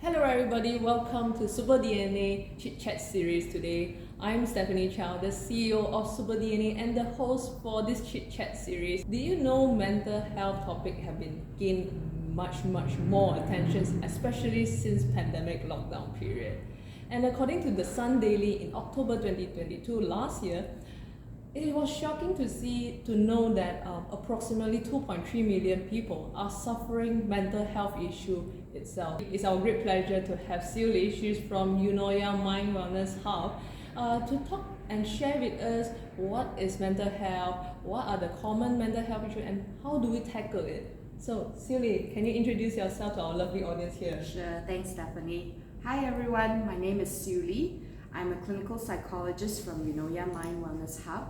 Hello everybody, welcome to SuperDNA Chit Chat Series today. I'm Stefanie Chow, the CEO of SuperDNA and the host for this Chit Chat series. Do you know mental health topic have been gained much more attention, especially since pandemic lockdown period? And according to the Sun Daily in October 2022 last year, it was shocking to know that approximately 2.3 million people are suffering mental health issue itself. It's our great pleasure to have Xiuli. She's from Eunoia Mind Wellness Hub to talk and share with us what is mental health, what are the common mental health issues, and how do we tackle it. So, Xiuli, can you introduce yourself to our lovely audience here? Sure, thanks Stefanie. Hi everyone, my name is Xiuli. I'm a clinical psychologist from Eunoia Mind Wellness Hub.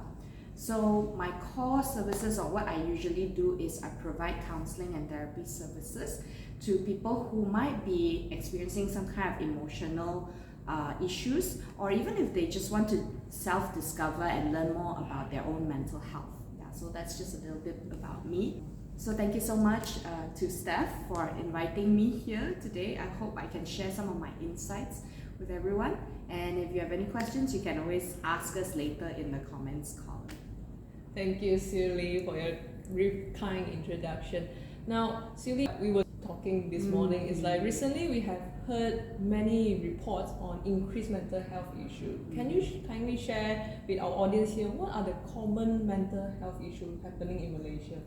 So my core services, or what I usually do, is I provide counseling and therapy services to people who might be experiencing some kind of emotional issues, or even if they just want to self-discover and learn more about their own mental health. Yeah, so that's just a little bit about me. So thank you so much to Steph for inviting me here today. I hope I can share some of my insights with everyone. And if you have any questions, you can always ask us later in the comments column. Thank you, Xiuli, for your very kind introduction. Now, Xiuli, we were talking this morning, it's like recently we have heard many reports on increased mental health issues. Can you kindly share with our audience here, what are the common mental health issues happening in Malaysia?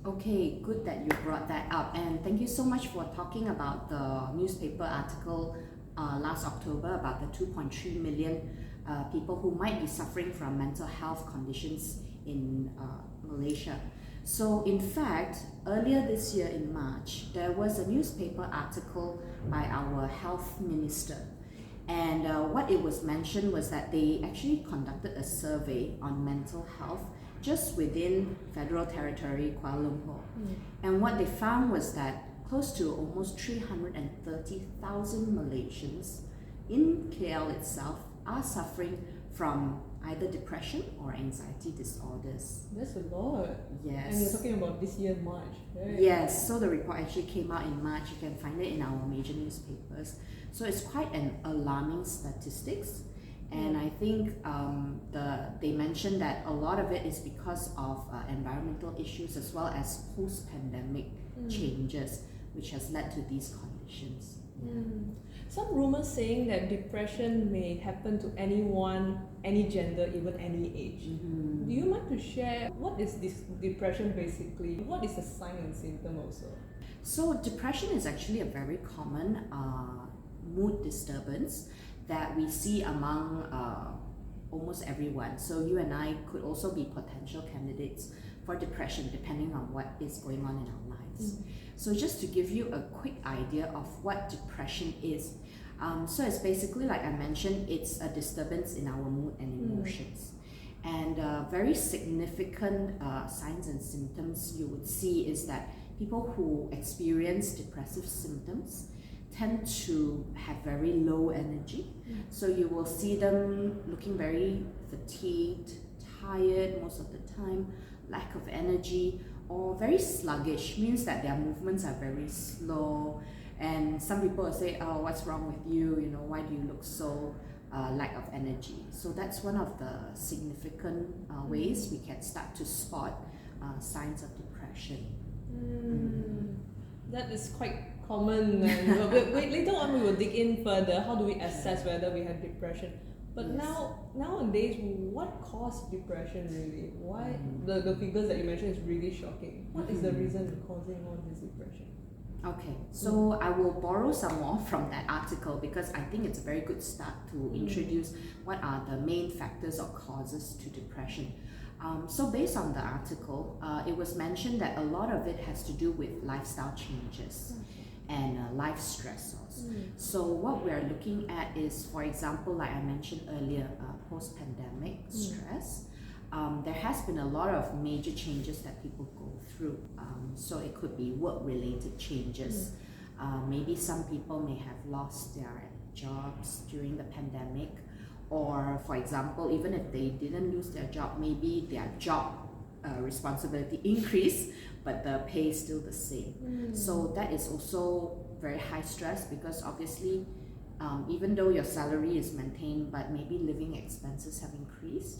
Okay, good that you brought that up, and thank you so much for talking about the newspaper article last October about the 2.3 million people who might be suffering from mental health conditions in Malaysia. So in fact, earlier this year in March, there was a newspaper article by our health minister, and what it was mentioned was that they actually conducted a survey on mental health just within Federal Territory Kuala Lumpur. And what they found was that close to almost 330,000 Malaysians in KL itself are suffering from either depression or anxiety disorders. That's a lot. Yes. And you're talking about this year, March, right? Yes, so the report actually came out in March. You can find it in our major newspapers. So it's quite an alarming statistics. And I think they mentioned that a lot of it is because of environmental issues as well as post-pandemic changes, which has led to these conditions. Some rumors saying that depression may happen to anyone, any gender, even any age. Do you mind to share what is this depression basically? What is the sign and symptom also? So depression is actually a very common mood disturbance that we see among almost everyone. So you and I could also be potential candidates for depression depending on what is going on in our lives. So just to give you a quick idea of what depression is, so it's basically, like I mentioned, it's a disturbance in our mood and emotions. And very significant signs and symptoms you would see is that people who experience depressive symptoms tend to have very low energy. So you will see them looking very fatigued, tired most of the time, lack of energy, or very sluggish, means that their movements are very slow. And some people will say, oh, what's wrong with you? You know, why do you look so lack of energy? So that's one of the significant ways we can start to spot signs of depression. That is quite common. Later on we will dig in further. How do we assess whether we have depression? But nowadays, what caused depression really? Why the figures that you mentioned is really shocking. What is the reason causing all this depression? Okay, so I will borrow some more from that article because I think it's a very good start to introduce what are the main factors or causes to depression. So based on the article, it was mentioned that a lot of it has to do with lifestyle changes and life stressors. So what we're looking at is, for example, like I mentioned earlier, post-pandemic stress. There has been a lot of major changes that people go through. So it could be work-related changes. Maybe some people may have lost their jobs during the pandemic, or for example, even if they didn't lose their job, maybe their job responsibility increased, but the pay is still the same. So that is also very high stress because obviously even though your salary is maintained, but maybe living expenses have increased.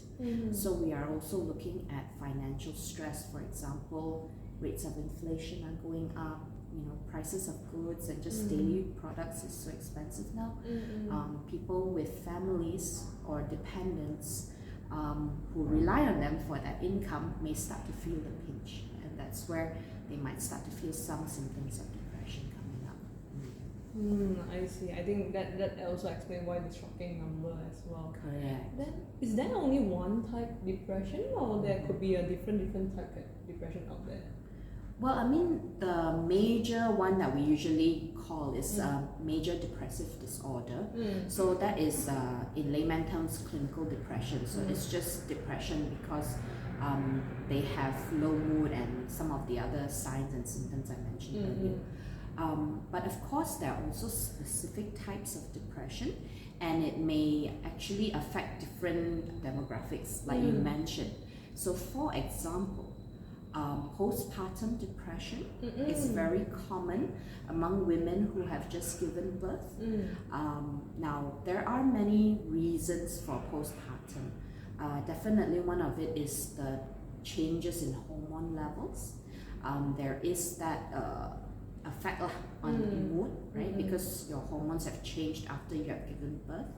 So we are also looking at financial stress. For example, rates of inflation are going up, prices of goods and just daily products is so expensive now. People with families or dependents who rely on them for that income may start to feel the pinch, and that's where they might start to feel some symptoms of depression coming up. I see. I think that also explains why the shocking number as well. Correct. Then, is there only one type of depression, or there could be a different type of depression out there? Well, I mean, the major one that we usually call is major depressive disorder. So that is, in layman terms, clinical depression. So it's just depression because they have low mood and some of the other signs and symptoms I mentioned earlier. But of course, there are also specific types of depression, and it may actually affect different demographics, like you mentioned. So, for example, postpartum depression is very common among women who have just given birth. Now, there are many reasons for postpartum. Definitely one of it is the changes in hormone levels. There is that effect on mood, right? Because your hormones have changed after you have given birth.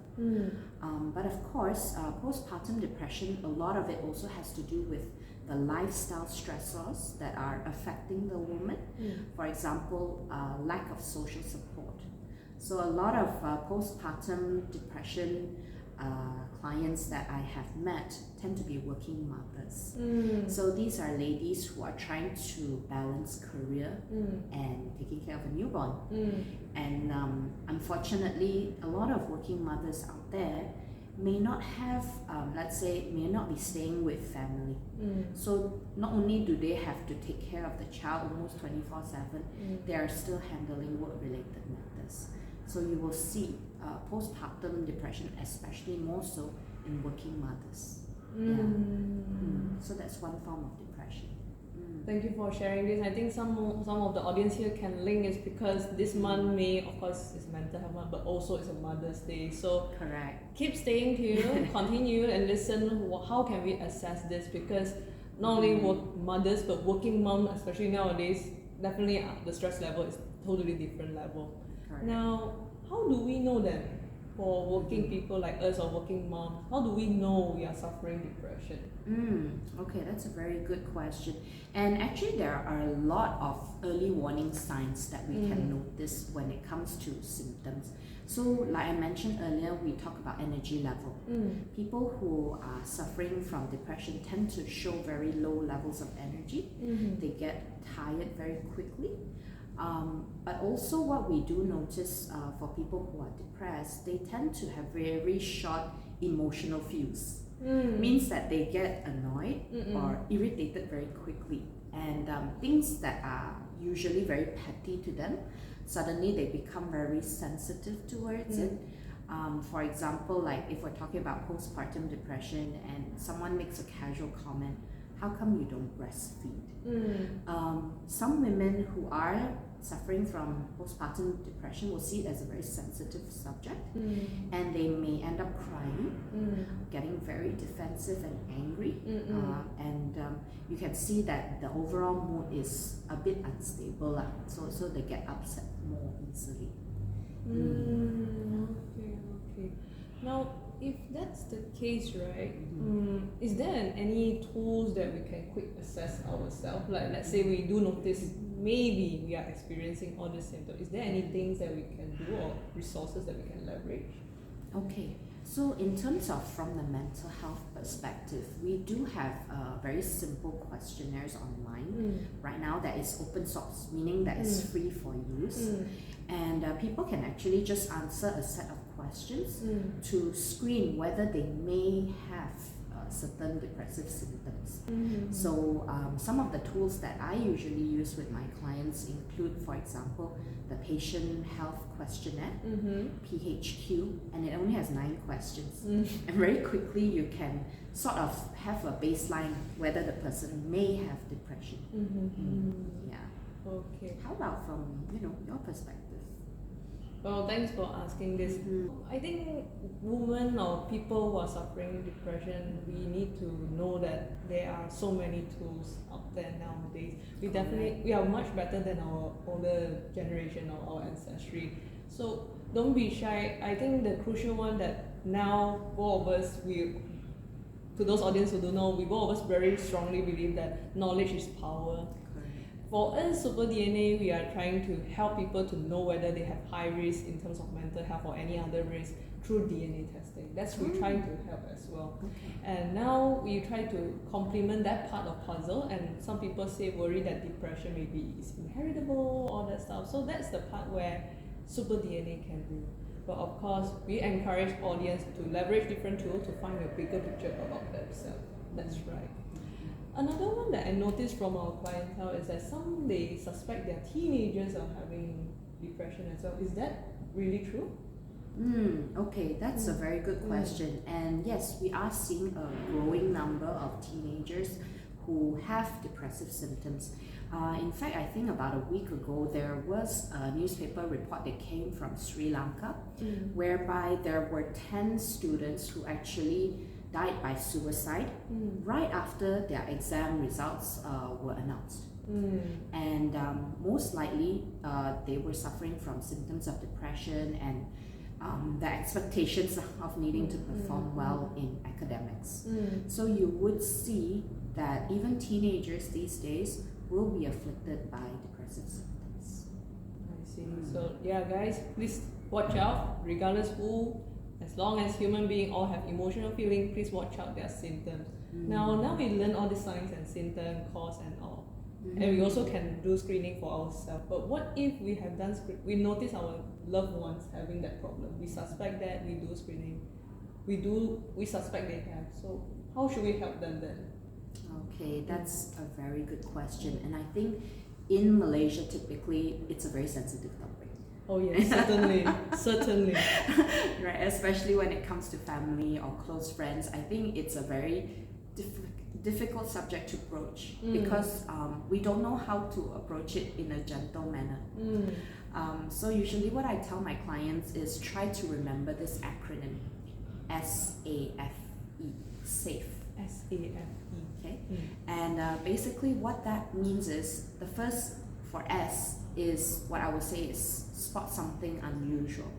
But of course, postpartum depression, a lot of it also has to do with the lifestyle stressors that are affecting the woman. For example, lack of social support. So a lot of postpartum depression clients that I have met tend to be working mothers. So these are ladies who are trying to balance career and taking care of a newborn. And unfortunately, a lot of working mothers out there may not have, may not be staying with family. So not only do they have to take care of the child almost 24/7, they are still handling work-related matters. So you will see postpartum depression, especially more so in working mothers. So that's one form of depression. Thank you for sharing this. I think some of the audience here can link is because this month May, of course, is Mental Health Month, but also it's a Mother's Day. So correct. Keep staying here, continue and listen. How can we assess this? Because not only mothers, but working mom, especially nowadays, definitely the stress level is totally different level. Correct. Now, how do we know then? For working people like us or working moms, how do we know we are suffering depression? Okay, that's a very good question. And actually, there are a lot of early warning signs that we can notice when it comes to symptoms. So, like I mentioned earlier, we talk about energy level. People who are suffering from depression tend to show very low levels of energy. They get tired very quickly. But also what we do notice for people who are depressed, they tend to have very short emotional fuse. Means that they get annoyed or irritated very quickly, and things that are usually very petty to them, suddenly they become very sensitive towards it. For example, like if we're talking about postpartum depression and someone makes a casual comment, how come you don't breastfeed? Some women who are suffering from postpartum depression will see it as a very sensitive subject, and they may end up crying, getting very defensive and angry, and you can see that the overall mood is a bit unstable, so they get upset more easily. Okay. Now, if that's the case, right, is there any tools that we can quick assess ourselves? Like, let's say we do notice maybe we are experiencing all these symptoms. Is there any things that we can do or resources that we can leverage? Okay, so in terms of from the mental health perspective, we do have very simple questionnaires online right now that is open source, meaning that it's free for use, and people can actually just answer a set of questions to screen whether they may have certain depressive symptoms. So some of the tools that I usually use with my clients include, for example, the Patient Health Questionnaire, PHQ, and it only has 9 questions. And very quickly you can sort of have a baseline whether the person may have depression. Yeah. Okay. How about from your perspective? Well, thanks for asking this. I think women or people who are suffering depression, we need to know that there are so many tools out there nowadays. We are much better than our older generation or our ancestry. So don't be shy. I think the crucial one that now both of us, to those audience who don't know, we both of us very strongly believe that knowledge is power. For us, SuperDNA, we are trying to help people to know whether they have high risk in terms of mental health or any other risk through DNA testing. That's what we're trying to help as well. And now we try to complement that part of puzzle, and some people say worry that depression maybe is inheritable, all that stuff. So that's the part where SuperDNA can do. But of course, we encourage audience to leverage different tools to find a bigger picture about themselves. That's right. Another one that I noticed from our clientele is that some they suspect their teenagers are having depression as well. Is that really true? Okay, that's a very good question. And yes, we are seeing a growing number of teenagers who have depressive symptoms. In fact, I think about a week ago, there was a newspaper report that came from Sri Lanka, whereby there were 10 students who actually died by suicide right after their exam results were announced. And most likely, they were suffering from symptoms of depression and the expectations of needing to perform well in academics. So you would see that even teenagers these days will be afflicted by depressive symptoms. I see. So yeah, guys, please watch out, regardless who, as long as human beings all have emotional feeling, please watch out their symptoms. Now we learn all the signs and symptoms, cause and all. And we also can do screening for ourselves. But what if we have done we notice our loved ones having that problem? We suspect that, we do screening. We suspect they have. So how should we help them then? Okay, that's a very good question. And I think in Malaysia, typically, it's a very sensitive topic. Oh yes, certainly, certainly. Right, especially when it comes to family or close friends. I think it's a very difficult subject to broach because we don't know how to approach it in a gentle manner. So usually what I tell my clients is try to remember this acronym, SAFE, SAFE. SAFE. Okay, and basically what that means is the first for S is what I would say is spot something unusual.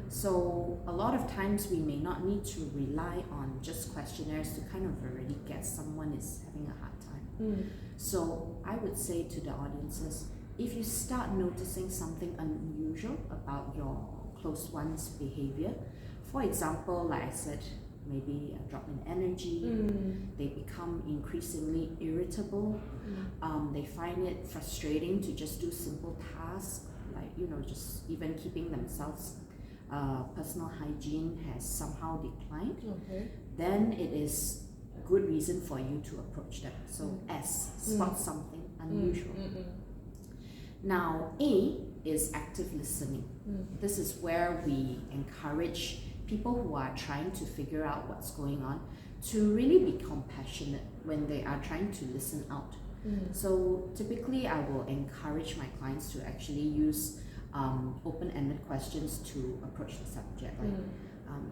So a lot of times we may not need to rely on just questionnaires to kind of already guess someone is having a hard time. So I would say to the audiences, if you start noticing something unusual about your close one's behavior, for example, like I said, maybe a drop in energy, they become increasingly irritable, they find it frustrating to just do simple tasks, like, just even keeping themselves, personal hygiene has somehow declined, then it is a good reason for you to approach them. So S, spot something unusual. Now A is active listening. This is where we encourage people who are trying to figure out what's going on to really be compassionate when they are trying to listen out. So typically I will encourage my clients to actually use open-ended questions to approach the subject, like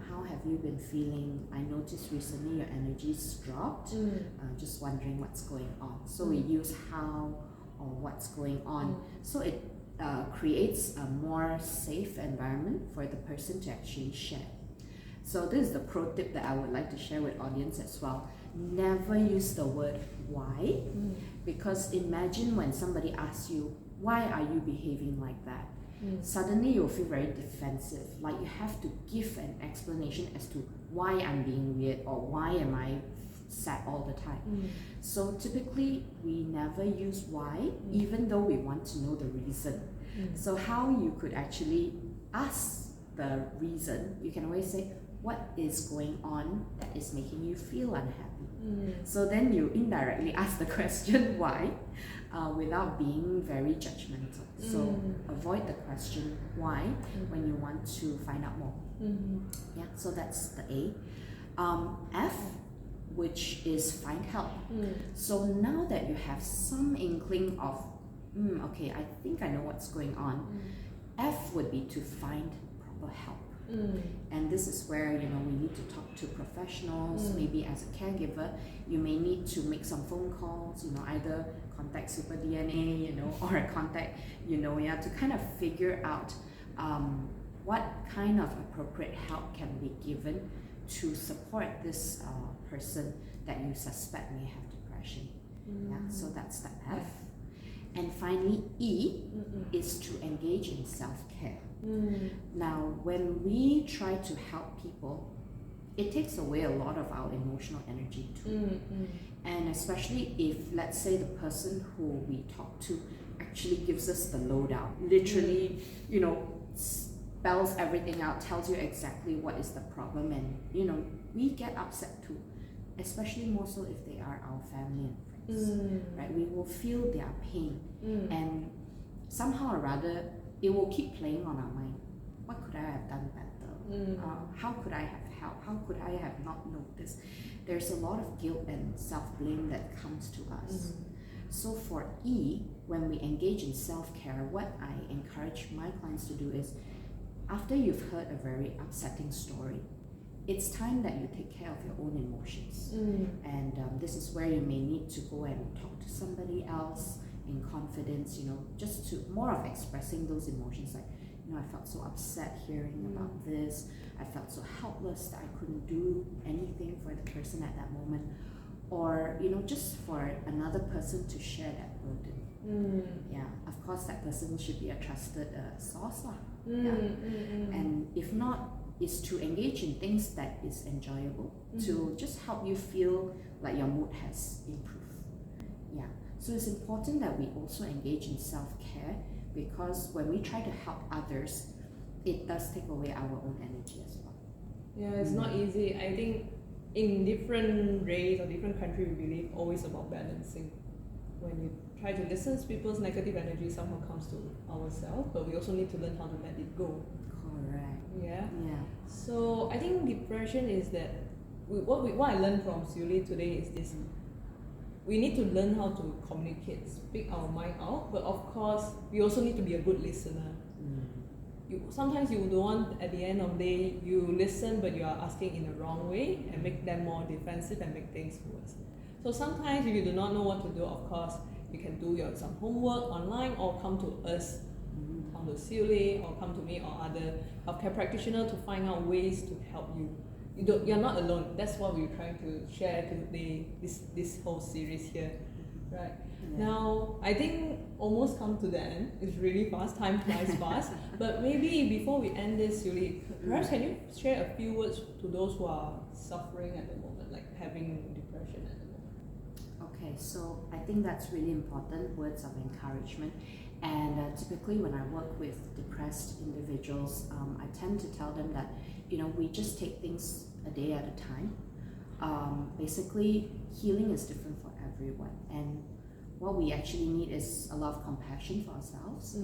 how have you been feeling? I noticed recently your energy's dropped, just wondering what's going on. So we use how or what's going on, so it creates a more safe environment for the person to actually share. So this is the pro tip that I would like to share with audience as well. Never use the word why, because imagine when somebody asks you, why are you behaving like that? Suddenly you'll feel very defensive, like you have to give an explanation as to why I'm being weird or why am I sad all the time. So typically we never use why, even though we want to know the reason. So how you could actually ask the reason, you can always say, what is going on that is making you feel unhappy? So then you indirectly ask the question why, without being very judgmental. So avoid the question why when you want to find out more. Yeah, so that's the A. F, which is find help. So now that you have some inkling of, okay, I think I know what's going on, F would be to find proper help. And this is where, you know, we need to talk to professionals. Maybe as a caregiver, you may need to make some phone calls, you know, either contact SuperDNA, you know, or contact Eunoia to kind of figure out what kind of appropriate help can be given to support this person that you suspect may have depression. Yeah, so that's the F. And finally, E is to engage in self-care. Now, when we try to help people, it takes away a lot of our emotional energy too. And especially if, let's say, the person who we talk to actually gives us the lowdown, literally, you know, spells everything out, tells you exactly what is the problem, and, you know, we get upset too, especially more so if they are our family and friends, right? We will feel their pain, and somehow or rather, it will keep playing on our mind. What could I have done better? How could I have helped? How could I have not noticed? There's a lot of guilt and self-blame that comes to us. So for E, when we engage in self-care, what I encourage my clients to do is, after you've heard a very upsetting story, it's time that you take care of your own emotions. And this is where you may need to go and talk to somebody else in confidence, you know, just to more of expressing those emotions, like, you know, I felt so upset hearing about this, I felt so helpless that I couldn't do anything for the person at that moment, or, you know, just for another person to share that burden. Yeah, of course that person should be a trusted source lah. And if not, is to engage in things that is enjoyable, to just help you feel like your mood has improved. Yeah, so it's important that we also engage in self-care, because when we try to help others, it does take away our own energy as well. Yeah, it's not easy. I think in different race or different country, we believe always about balancing. When you try to listen to people's negative energy, somehow comes to ourselves, but we also need to learn how to let it go. Correct. Yeah. Yeah. So I think depression is that what I learned from Xiuli today is this: we need to learn how to communicate, speak our mind out, but of course we also need to be a good listener. Sometimes you don't want, at the end of the day, you listen but you are asking in the wrong way and make them more defensive and make things worse. So sometimes if you do not know what to do, of course you can do some homework online, or come to us, come to Xiuli, or come to me or other healthcare practitioner to find out ways to help you. You're not alone. That's what we're trying to share today, this whole series here, right? Now, I think almost come to the end. It's really fast, time flies fast. But maybe before we end this, Xiuli, perhaps can you share a few words to those who are suffering at the moment, like having depression at the moment? Okay, so I think that's really important, words of encouragement. And typically when I work with depressed individuals, I tend to tell them that, you know, we just take things a day at a time. Basically, healing is different for everyone. And what we actually need is a lot of compassion for ourselves,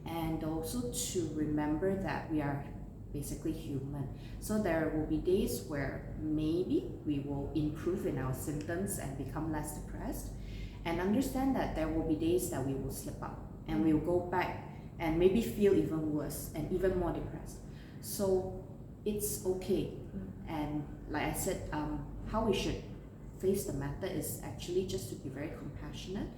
and also to remember that we are basically human. So there will be days where maybe we will improve in our symptoms and become less depressed, and understand that there will be days that we will slip up and we will go back and maybe feel even worse and even more depressed. So it's okay. And like I said, how we should face the matter is actually just to be very compassionate,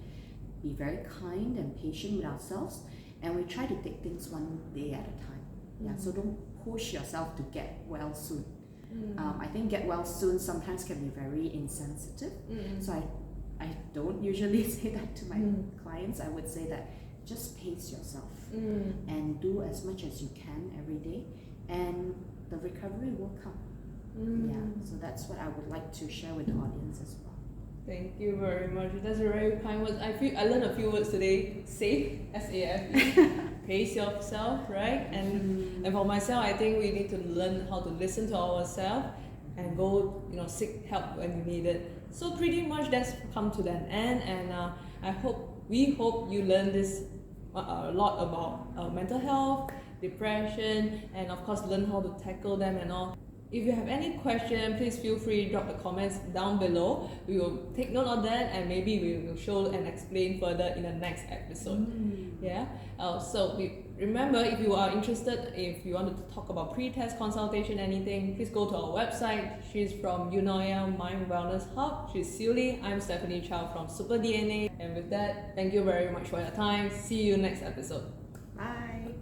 be very kind and patient with ourselves, and we try to take things one day at a time. Yeah, so don't push yourself to get well soon. I think get well soon sometimes can be very insensitive. So I don't usually say that to my clients. I would say that just pace yourself and do as much as you can every day, and the recovery will come. Yeah, so that's what I would like to share with the audience as well. Thank you very much. That's a very kind words. I learned a few words today. Safe, SAFE. Pace yourself, right? And for myself, I think we need to learn how to listen to ourselves and go, seek help when you need it. So pretty much that's come to an end, and we hope you learn this a lot about mental health, depression, and of course learn how to tackle them and all. If you have any question, please feel free to drop the comments down below. We will take note of that and maybe we will show and explain further in the next episode. Yeah. Remember, if you are interested, if you want to talk about pre-test consultation, anything, please go to our website. She's from Eunoia Mind Wellness Hub. She's Xiuli. I'm Stefanie Chow from SuperDNA. And with that, thank you very much for your time. See you next episode. Bye.